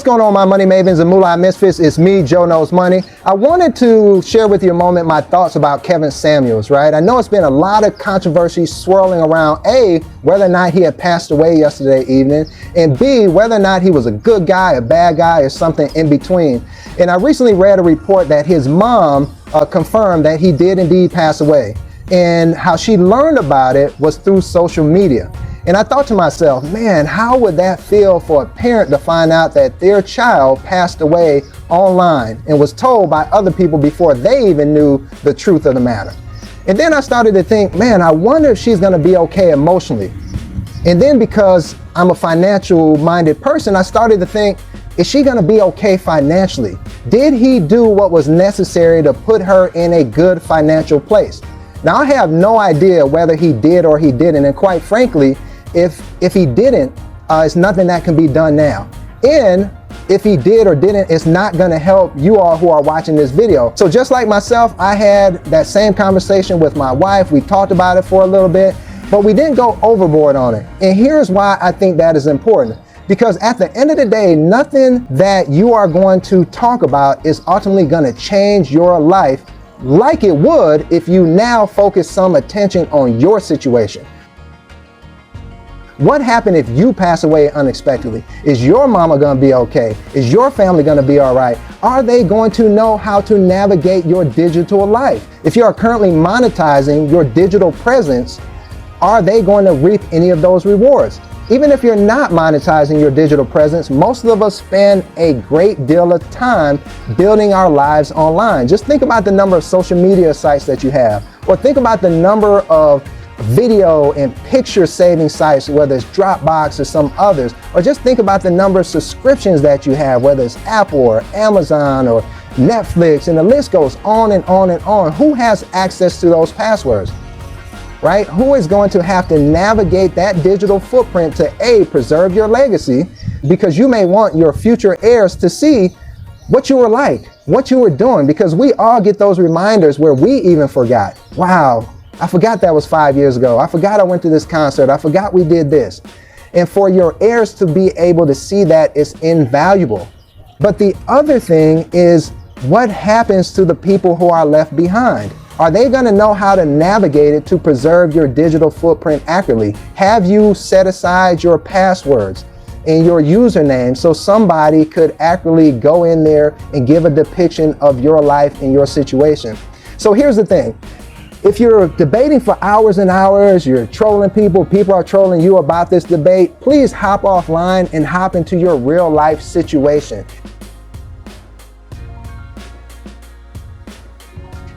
going on, my money mavens and moolah misfits? It's me, Joe Knows Money. I wanted to share with you a moment my thoughts about Kevin Samuels, right? I know it's been a lot of controversy swirling around A, whether or not he had passed away yesterday evening, and B, whether or not he was a good guy, a bad guy, or something in between. And I recently read a report that his mom confirmed that he did indeed pass away, and how she learned about it was through social media. And I thought to myself, man, how would that feel for a parent to find out that their child passed away online and was told by other people before they even knew the truth of the matter? And then I started to think, man, I wonder if she's gonna be okay emotionally. And then because I'm a financial minded person, I started to think, is she gonna be okay financially? Did he do what was necessary to put her in a good financial place? Now, I have no idea whether he did or he didn't, and quite frankly, if he didn't, it's nothing that can be done now. And if he did or didn't, it's not gonna help you all who are watching this video. So just like myself, I had that same conversation with my wife. We talked about it for a little bit, but we didn't go overboard on it. And here's why I think that is important. Because at the end of the day, nothing that you are going to talk about is ultimately gonna change your life like it would if you now focus some attention on your situation. What happened if you pass away unexpectedly? Is your mama gonna be okay? Is your family gonna be all right? Are they going to know how to navigate your digital life? If you are currently monetizing your digital presence, are they going to reap any of those rewards? Even if you're not monetizing your digital presence, most of us spend a great deal of time building our lives online. Just think about the number of social media sites that you have, or think about the number of video and picture saving sites, whether it's Dropbox or some others, or just think about the number of subscriptions that you have, whether it's Apple or Amazon or Netflix, and the list goes on and on and on. Who has access to those passwords, right? Who is going to have to navigate that digital footprint to A, preserve your legacy, because you may want your future heirs to see what you were like, what you were doing, because we all get those reminders where we even forgot. Wow, I forgot that was 5 years ago. I forgot I went to this concert. I forgot we did this. And for your heirs to be able to see that is invaluable. But the other thing is, what happens to the people who are left behind? Are they going to know how to navigate it to preserve your digital footprint accurately? Have you set aside your passwords and your username so somebody could accurately go in there and give a depiction of your life and your situation? So here's the thing. If you're debating for hours and hours, you're trolling people, people are trolling you about this debate, please hop offline and hop into your real life situation.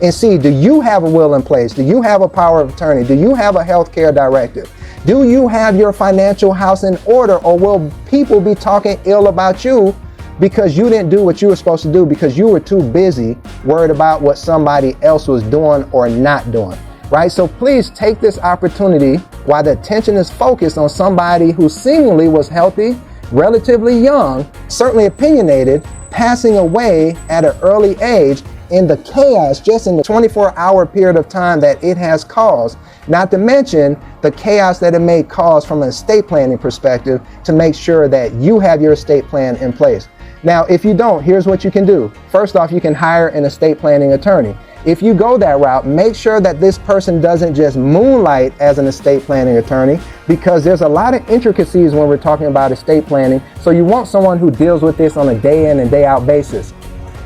And see, do you have a will in place? Do you have a power of attorney? Do you have a healthcare directive? Do you have your financial house in order, or will people be talking ill about you because you didn't do what you were supposed to do because you were too busy worried about what somebody else was doing or not doing, right? So please take this opportunity while the attention is focused on somebody who seemingly was healthy, relatively young, certainly opinionated, passing away at an early age, in the chaos, just in the 24-hour period of time that it has caused, not to mention the chaos that it may cause from an estate planning perspective to make sure that you have your estate plan in place. Now, if you don't, here's what you can do. First off, you can hire an estate planning attorney. If you go that route, make sure that this person doesn't just moonlight as an estate planning attorney, because there's a lot of intricacies when we're talking about estate planning. So you want someone who deals with this on a day in and day out basis.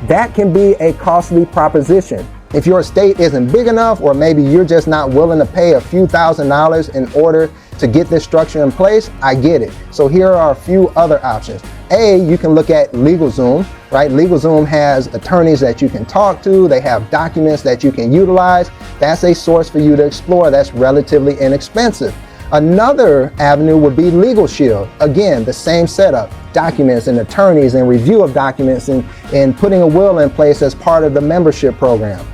That can be a costly proposition. If your estate isn't big enough, or maybe you're just not willing to pay a few $1,000s in order to get this structure in place, I get it. So here are a few other options. A, you can look at LegalZoom, right? LegalZoom has attorneys that you can talk to. They have documents that you can utilize. That's a source for you to explore that's relatively inexpensive. Another avenue would be LegalShield. Again, the same setup, documents and attorneys and review of documents and putting a will in place as part of the membership program.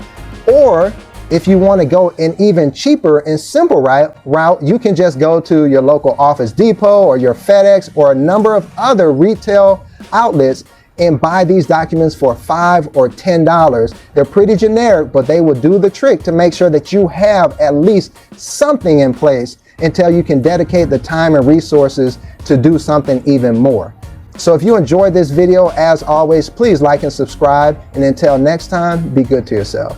Or if you want to go an even cheaper and simple route, you can just go to your local Office Depot or your FedEx or a number of other retail outlets and buy these documents for $5 or $10. They're pretty generic, but they will do the trick to make sure that you have at least something in place until you can dedicate the time and resources to do something even more. So if you enjoyed this video, as always, please like and subscribe. And until next time, be good to yourself.